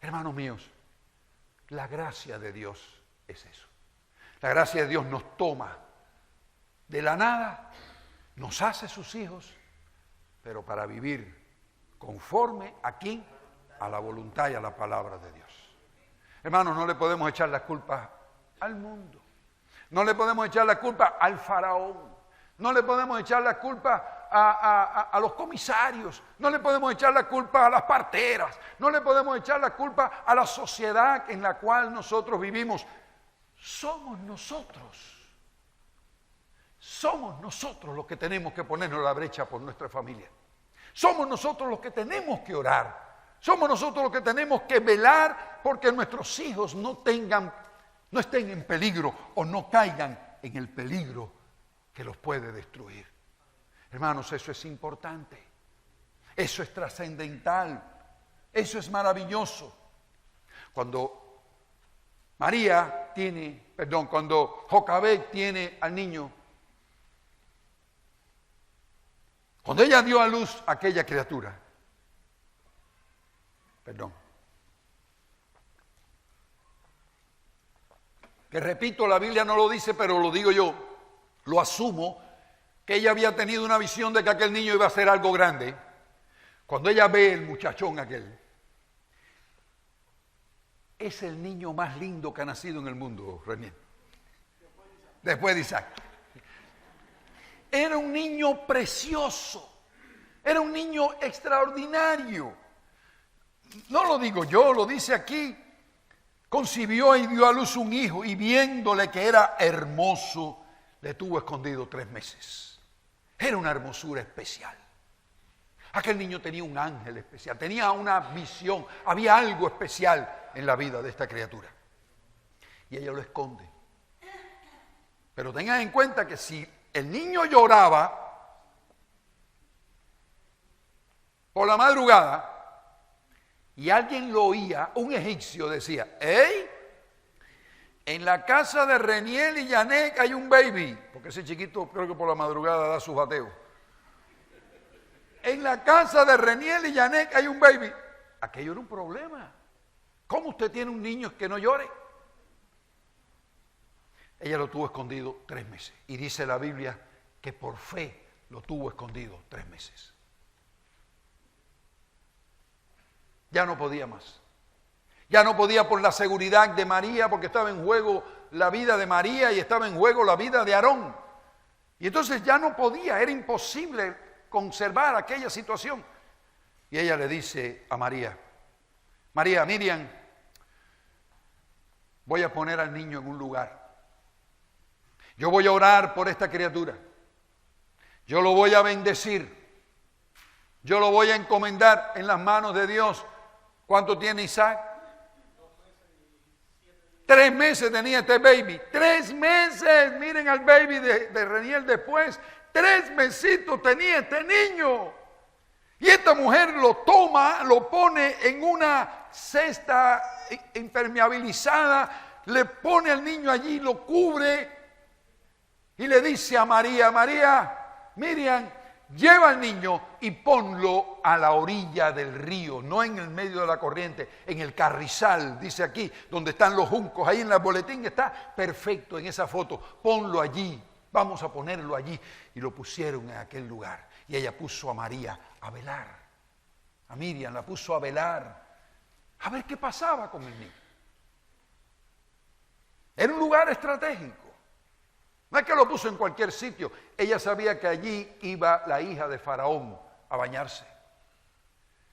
Hermanos míos, la gracia de Dios es eso. La gracia de Dios nos toma de la nada, nos hace sus hijos, pero para vivir conforme a quién, a la voluntad y a la palabra de Dios. Hermanos, no le podemos echar la culpa al mundo, no le podemos echar la culpa al faraón, no le podemos echar la culpa a los comisarios, no le podemos echar la culpa a las parteras, no le podemos echar la culpa a la sociedad en la cual nosotros vivimos. Somos nosotros los que tenemos que ponernos en la brecha por nuestra familia. Somos nosotros los que tenemos que orar. Somos nosotros los que tenemos que velar porque nuestros hijos no estén en peligro o no caigan en el peligro que los puede destruir. Hermanos, eso es importante. Eso es trascendental. Eso es maravilloso. Cuando cuando Jocabed tiene al niño, cuando ella dio a luz a aquella criatura, que repito, la Biblia no lo dice, pero lo digo yo, lo asumo, que ella había tenido una visión de que aquel niño iba a ser algo grande. Cuando ella ve el muchachón aquel, es el niño más lindo que ha nacido en el mundo, René. Después de Isaac. Era un niño precioso, era un niño extraordinario. No lo digo yo, lo dice aquí. Concibió y dio a luz un hijo, y viéndole que era hermoso, le tuvo escondido 3 meses. Era una hermosura especial. Aquel niño tenía un ángel especial, tenía una visión, había algo especial en la vida de esta criatura. Y ella lo esconde. Pero tengan en cuenta que si el niño lloraba por la madrugada y alguien lo oía, un egipcio decía: ¡Ey! En la casa de Reniel y Yanek hay un baby, porque ese chiquito creo que por la madrugada da sus bateos. En la casa de Reniel y Yanek hay un baby. Aquello era un problema. ¿Cómo usted tiene un niño que no llore? Ella lo tuvo escondido 3 meses. Y dice la Biblia que por fe lo tuvo escondido 3 meses. Ya no podía más. Ya no podía por la seguridad de María, porque estaba en juego la vida de María y estaba en juego la vida de Aarón. Y entonces ya no podía, era imposible conservar aquella situación. Y ella le dice a María: María, Miriam, voy a poner al niño en un lugar. Yo voy a orar por esta criatura. Yo lo voy a bendecir. Yo lo voy a encomendar en las manos de Dios. ¿Cuánto tiene Isaac? 3 meses tenía este baby. 3 meses. Miren al baby de Reniel después. 3 mesitos tenía este niño. Y esta mujer lo toma, lo pone en una cesta impermeabilizada, le pone al niño allí, lo cubre y le dice a María: María, Miriam, lleva al niño y ponlo a la orilla del río, no en el medio de la corriente, en el carrizal, dice aquí, donde están los juncos, ahí en el boletín está perfecto en esa foto, ponlo allí, vamos a ponerlo allí. Y lo pusieron en aquel lugar. Y ella puso a María a velar, a Miriam la puso a velar, a ver qué pasaba con el niño. Era un lugar estratégico. No es que lo puso en cualquier sitio. Ella sabía que allí iba la hija de Faraón a bañarse.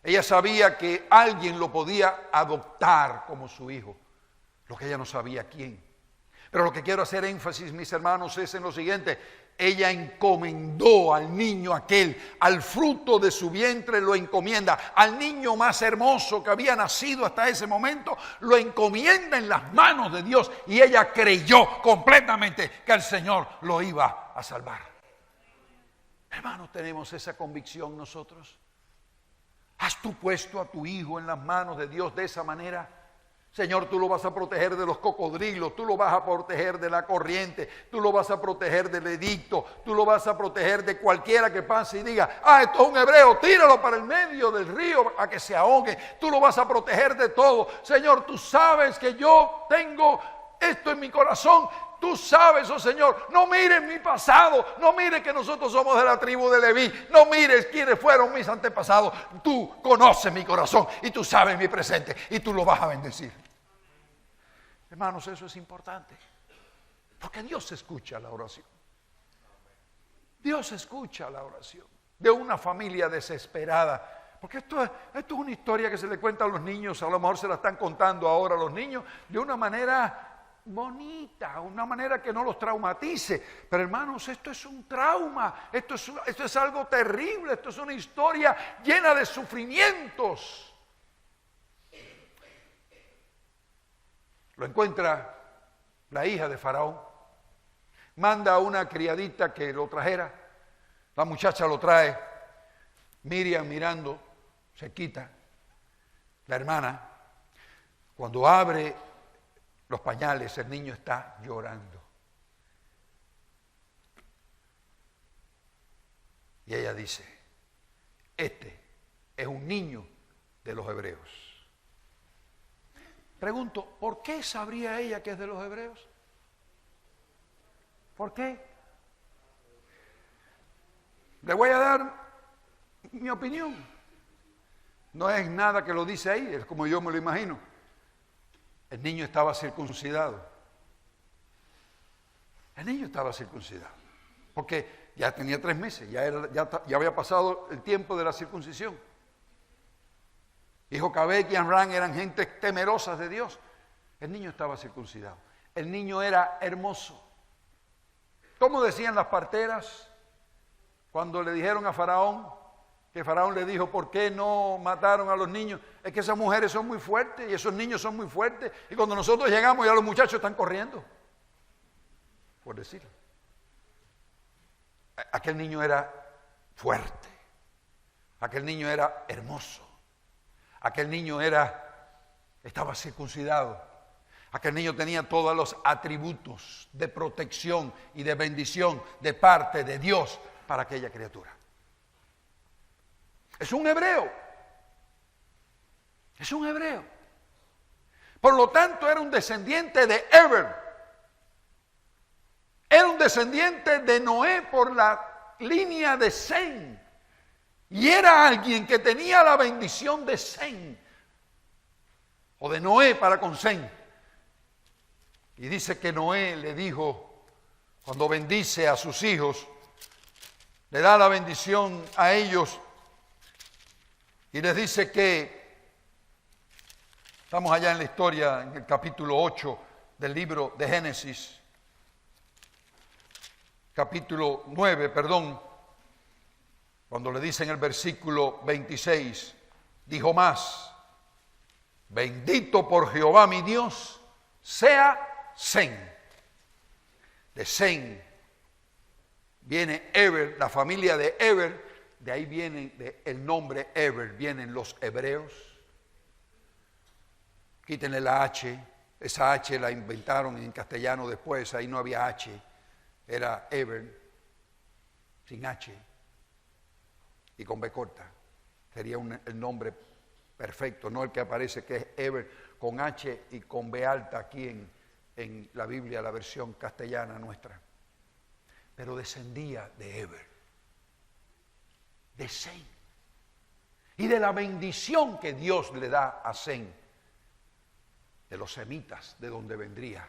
Ella sabía que alguien lo podía adoptar como su hijo. Lo que ella no sabía quién. Pero lo que quiero hacer énfasis, mis hermanos, es en lo siguiente. Ella encomendó al niño aquel, al fruto de su vientre lo encomienda, al niño más hermoso que había nacido hasta ese momento, lo encomienda en las manos de Dios y ella creyó completamente que el Señor lo iba a salvar. Hermanos, tenemos esa convicción nosotros. ¿Has tú puesto a tu hijo en las manos de Dios de esa manera? Señor, tú lo vas a proteger de los cocodrilos, tú lo vas a proteger de la corriente, tú lo vas a proteger del edicto, tú lo vas a proteger de cualquiera que pase y diga, esto es un hebreo, tíralo para el medio del río a que se ahogue, tú lo vas a proteger de todo. Señor, tú sabes que yo tengo esto en mi corazón, tú sabes, oh Señor, no mires mi pasado, no mires que nosotros somos de la tribu de Leví, no mires quiénes fueron mis antepasados, tú conoces mi corazón y tú sabes mi presente y tú lo vas a bendecir. Hermanos, eso es importante, porque Dios escucha la oración. Dios escucha la oración de una familia desesperada. Porque esto es una historia que se le cuenta a los niños, a lo mejor se la están contando ahora a los niños de una manera bonita, una manera que no los traumatice. Pero hermanos, esto es un trauma, esto es algo terrible, esto es una historia llena de sufrimientos. Lo encuentra la hija de Faraón, manda a una criadita que lo trajera, la muchacha lo trae, Miriam mirando, se quita, la hermana, cuando abre los pañales, el niño está llorando. Y ella dice, este es un niño de los hebreos. Pregunto, ¿por qué sabría ella que es de los hebreos? ¿Por qué? Le voy a dar mi opinión. No es nada que lo dice ahí, es como yo me lo imagino. El niño estaba circuncidado. El niño estaba circuncidado. Porque ya tenía 3 meses, ya había pasado el tiempo de la circuncisión. Y Jocabed y Amram eran gente temerosas de Dios. El niño estaba circuncidado. El niño era hermoso. ¿Cómo decían las parteras cuando le dijeron a Faraón? Que Faraón le dijo, ¿por qué no mataron a los niños? Es que esas mujeres son muy fuertes y esos niños son muy fuertes. Y cuando nosotros llegamos ya los muchachos están corriendo. Por decirlo. Aquel niño era fuerte. Aquel niño era hermoso. Aquel niño estaba circuncidado. Aquel niño tenía todos los atributos de protección y de bendición de parte de Dios para aquella criatura. Es un hebreo. Es un hebreo. Por lo tanto, era un descendiente de Eber. Era un descendiente de Noé por la línea de Sem. Y era alguien que tenía la bendición de Sem, o de Noé para con Sem. Y dice que Noé le dijo, cuando bendice a sus hijos, le da la bendición a ellos y les dice que, estamos allá en la historia, en el capítulo 8 del libro de Génesis, capítulo 9, perdón, cuando le dice en el versículo 26, dijo más, bendito por Jehová mi Dios, sea Sem. De Sem viene Eber, la familia de Eber, de ahí viene el nombre Eber, vienen los hebreos. Quítenle la H, esa H la inventaron en castellano después, ahí no había H, era Eber, sin H. y con B corta. Sería el nombre perfecto, no el que aparece que es Eber con H y con B alta aquí en la Biblia, la versión castellana nuestra. Pero descendía de Eber, de Sem, y de la bendición que Dios le da a Sem, de los semitas, de donde vendría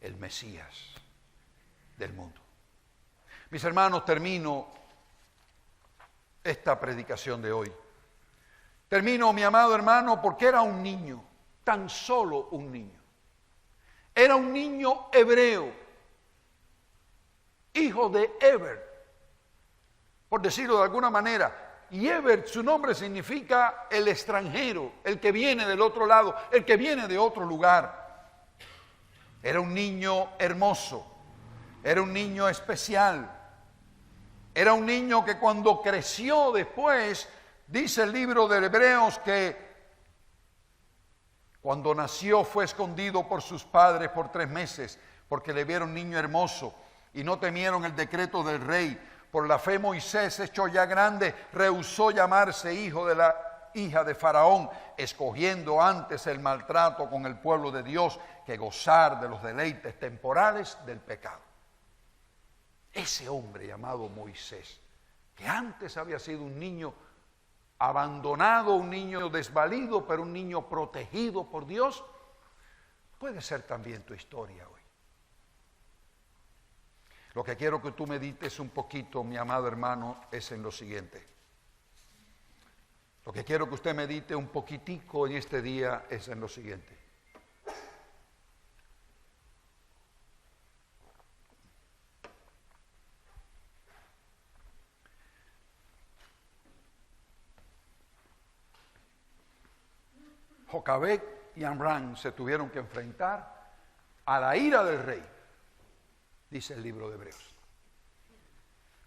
el Mesías del mundo. Mis hermanos, termino esta predicación de hoy. Termino, mi amado hermano, porque era un niño, tan solo un niño. Era un niño hebreo, hijo de Eber, por decirlo de alguna manera. Y Eber, su nombre significa el extranjero, el que viene del otro lado, el que viene de otro lugar. Era un niño hermoso, era un niño especial, era un niño que cuando creció después, dice el libro de Hebreos que cuando nació fue escondido por sus padres por 3 meses, porque le vieron niño hermoso y no temieron el decreto del rey. Por la fe Moisés, hecho ya grande, rehusó llamarse hijo de la hija de Faraón, escogiendo antes el maltrato con el pueblo de Dios que gozar de los deleites temporales del pecado. Ese hombre llamado Moisés, que antes había sido un niño abandonado, un niño desvalido, pero un niño protegido por Dios, puede ser también tu historia hoy. Lo que quiero que tú medites un poquito, mi amado hermano, es en lo siguiente. Lo que quiero que usted medite un poquitico en este día es en lo siguiente. Jocabet y Amram se tuvieron que enfrentar a la ira del rey, dice el libro de Hebreos.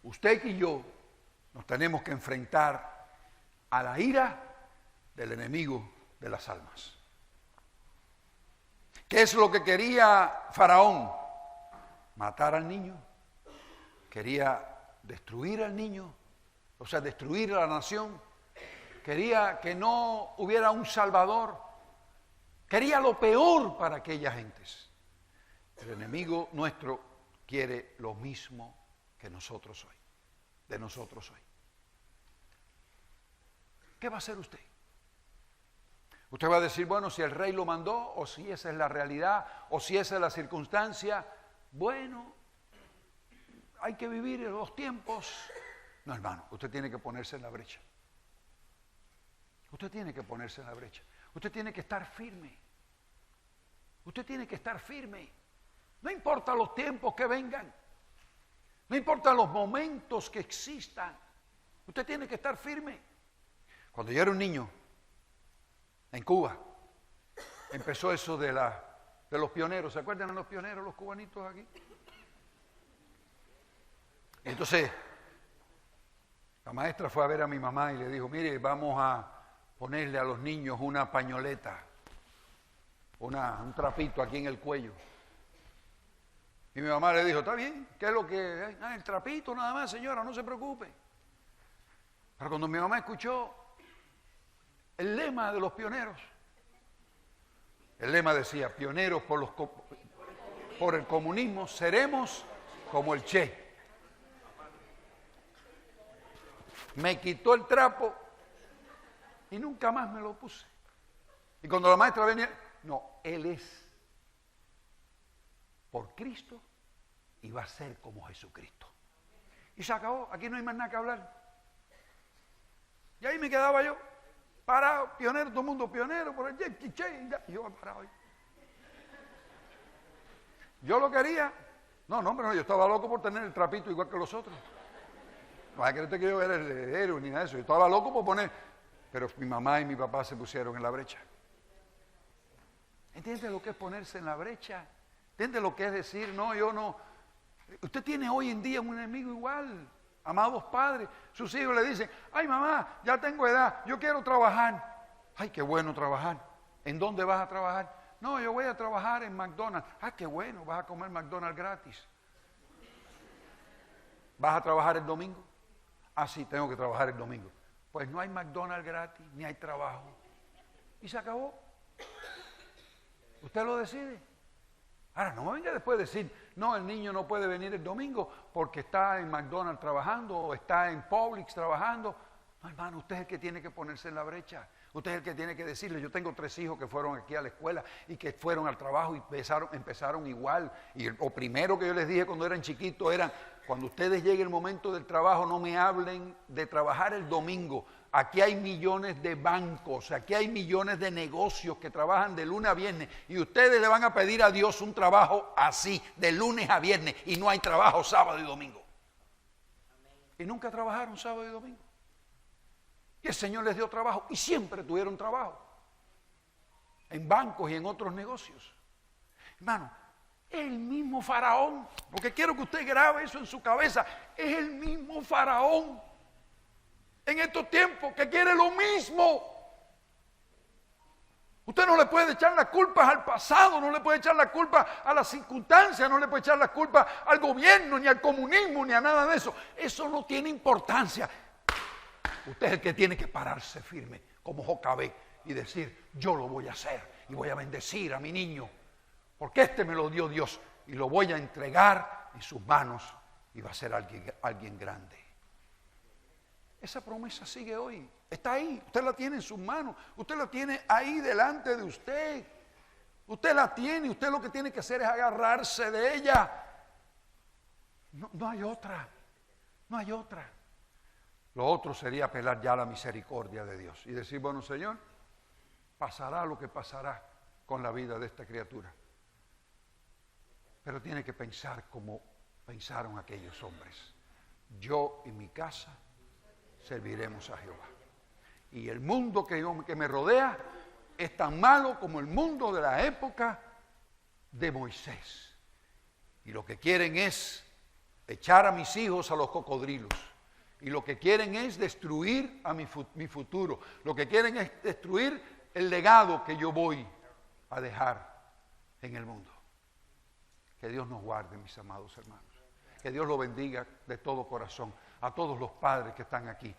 Usted y yo nos tenemos que enfrentar a la ira del enemigo de las almas. ¿Qué es lo que quería Faraón? Matar al niño. Quería destruir al niño, o sea, destruir a la nación. Quería que no hubiera un salvador. Quería lo peor para aquellas gentes. El enemigo nuestro quiere lo mismo que nosotros hoy, de nosotros hoy. ¿Qué va a hacer usted? Usted va a decir, bueno, si el rey lo mandó, o si esa es la realidad, o si esa es la circunstancia. Bueno, hay que vivir en los tiempos. No, hermano, usted tiene que ponerse en la brecha. Usted tiene que ponerse en la brecha. Usted tiene que estar firme. Usted tiene que estar firme. No importa los tiempos que vengan. No importa los momentos que existan. Usted tiene que estar firme. Cuando yo era un niño, en Cuba, empezó eso de los pioneros. ¿Se acuerdan de los pioneros, los cubanitos aquí? Y entonces, la maestra fue a ver a mi mamá y le dijo, mire, vamos a ponerle a los niños una pañoleta, un trapito aquí en el cuello. Y mi mamá le dijo, está bien, ¿qué es lo que es? El trapito nada más, señora, no se preocupe. Pero cuando mi mamá escuchó el lema de los pioneros, el lema decía, pioneros por el comunismo, seremos como el Che. Me quitó el trapo y nunca más me lo puse. Y cuando la maestra venía, no, él es por Cristo y va a ser como Jesucristo. Y se acabó, aquí no hay más nada que hablar. Y ahí me quedaba yo, parado, pionero, todo el mundo pionero, por el y yo parado ahí. Yo lo quería, no, yo estaba loco por tener el trapito igual que los otros. No hay que creer que yo era el héroe ni nada de eso, yo estaba loco por poner, pero mi mamá y mi papá se pusieron en la brecha. ¿Entiende lo que es ponerse en la brecha? ¿Entiende lo que es decir, no, yo no? Usted tiene hoy en día un enemigo igual, amados padres. Sus hijos le dicen, ay mamá, ya tengo edad, yo quiero trabajar. Ay, qué bueno trabajar. ¿En dónde vas a trabajar? No, yo voy a trabajar en McDonald's. Ah, qué bueno, vas a comer McDonald's gratis. ¿Vas a trabajar el domingo? Ah, sí, tengo que trabajar el domingo. Pues no hay McDonald's gratis, ni hay trabajo. Y se acabó. Usted lo decide. Ahora, no me venga después a decir, no, el niño no puede venir el domingo porque está en McDonald's trabajando o está en Publix trabajando. No, hermano, usted es el que tiene que ponerse en la brecha. Usted es el que tiene que decirle. Yo tengo 3 hijos que fueron aquí a la escuela y que fueron al trabajo y empezaron igual. Y lo primero que yo les dije cuando eran chiquitos era, cuando ustedes lleguen el momento del trabajo, no me hablen de trabajar el domingo. Aquí hay millones de bancos, aquí hay millones de negocios que trabajan de lunes a viernes y ustedes le van a pedir a Dios un trabajo así, de lunes a viernes, y no hay trabajo sábado y domingo. Y nunca trabajaron sábado y domingo. Y el Señor les dio trabajo y siempre tuvieron trabajo en bancos y en otros negocios. Hermano, es el mismo Faraón, porque quiero que usted grabe eso en su cabeza, es el mismo Faraón en estos tiempos que quiere lo mismo. Usted no le puede echar las culpas al pasado, no le puede echar la culpa a las circunstancias, no le puede echar la culpa al gobierno, ni al comunismo, ni a nada de eso. Eso no tiene importancia. Usted es el que tiene que pararse firme, como Jocabed, y decir, yo lo voy a hacer, y voy a bendecir a mi niño, porque este me lo dio Dios, y lo voy a entregar en sus manos, y va a ser alguien grande. Esa promesa sigue hoy, está ahí, usted la tiene en sus manos, usted la tiene ahí delante de usted. Usted la tiene, usted lo que tiene que hacer es agarrarse de ella. No hay otra, no hay otra. Lo otro sería apelar ya a la misericordia de Dios y decir, bueno, Señor, pasará lo que pasará con la vida de esta criatura. Pero tiene que pensar como pensaron aquellos hombres. Yo y mi casa serviremos a Jehová. Y el mundo que me rodea es tan malo como el mundo de la época de Moisés. Y lo que quieren es echar a mis hijos a los cocodrilos. Y lo que quieren es destruir a mi futuro. Lo que quieren es destruir el legado que yo voy a dejar en el mundo. Que Dios nos guarde, mis amados hermanos. Que Dios lo bendiga de todo corazón. A todos los padres que están aquí.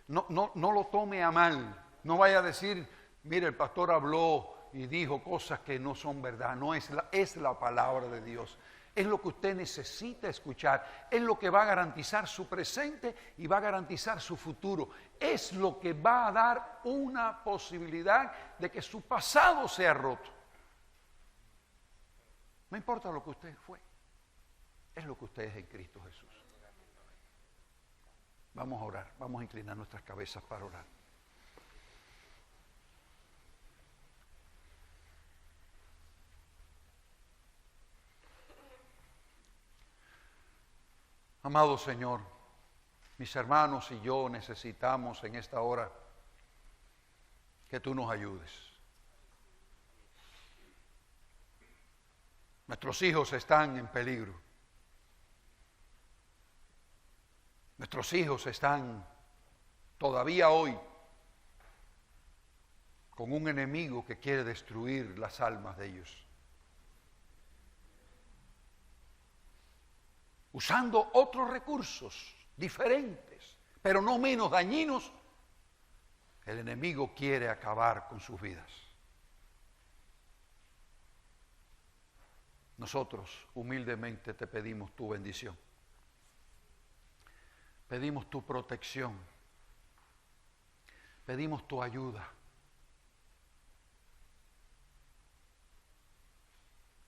No lo tome a mal. No vaya a decir, mire, el pastor habló y dijo cosas que no son verdad. No es la palabra de Dios. Es lo que usted necesita escuchar. Es lo que va a garantizar su presente y va a garantizar su futuro. Es lo que va a dar una posibilidad de que su pasado sea roto. No importa lo que usted fue. Es lo que usted es en Cristo Jesús. Vamos a orar. Vamos a inclinar nuestras cabezas para orar. Amado Señor, mis hermanos y yo necesitamos en esta hora que tú nos ayudes. Nuestros hijos están en peligro. Nuestros hijos están todavía hoy con un enemigo que quiere destruir las almas de ellos. Usando otros recursos diferentes, pero no menos dañinos, el enemigo quiere acabar con sus vidas. Nosotros humildemente te pedimos tu bendición. Pedimos tu protección. Pedimos tu ayuda.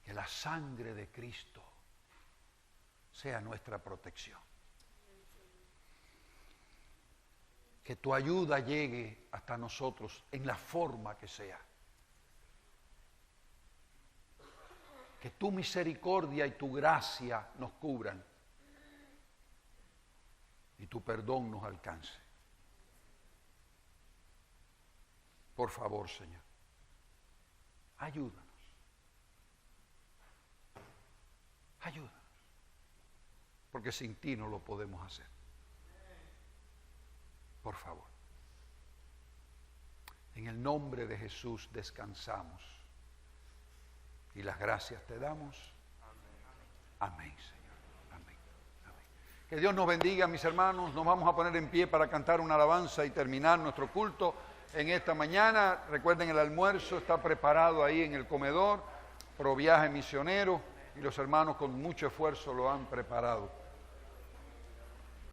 Que la sangre de Cristo sea nuestra protección. Que tu ayuda llegue hasta nosotros en la forma que sea. Que tu misericordia y tu gracia nos cubran y tu perdón nos alcance. Por favor, Señor, ayúdanos. Ayúdanos. Porque sin ti no lo podemos hacer. Por favor. En el nombre de Jesús descansamos. Y las gracias te damos. Amén, Señor. Amén. Amén. Que Dios nos bendiga, mis hermanos. Nos vamos a poner en pie para cantar una alabanza y terminar nuestro culto en esta mañana. Recuerden, el almuerzo está preparado ahí en el comedor, Pro Viaje Misionero, y los hermanos con mucho esfuerzo lo han preparado.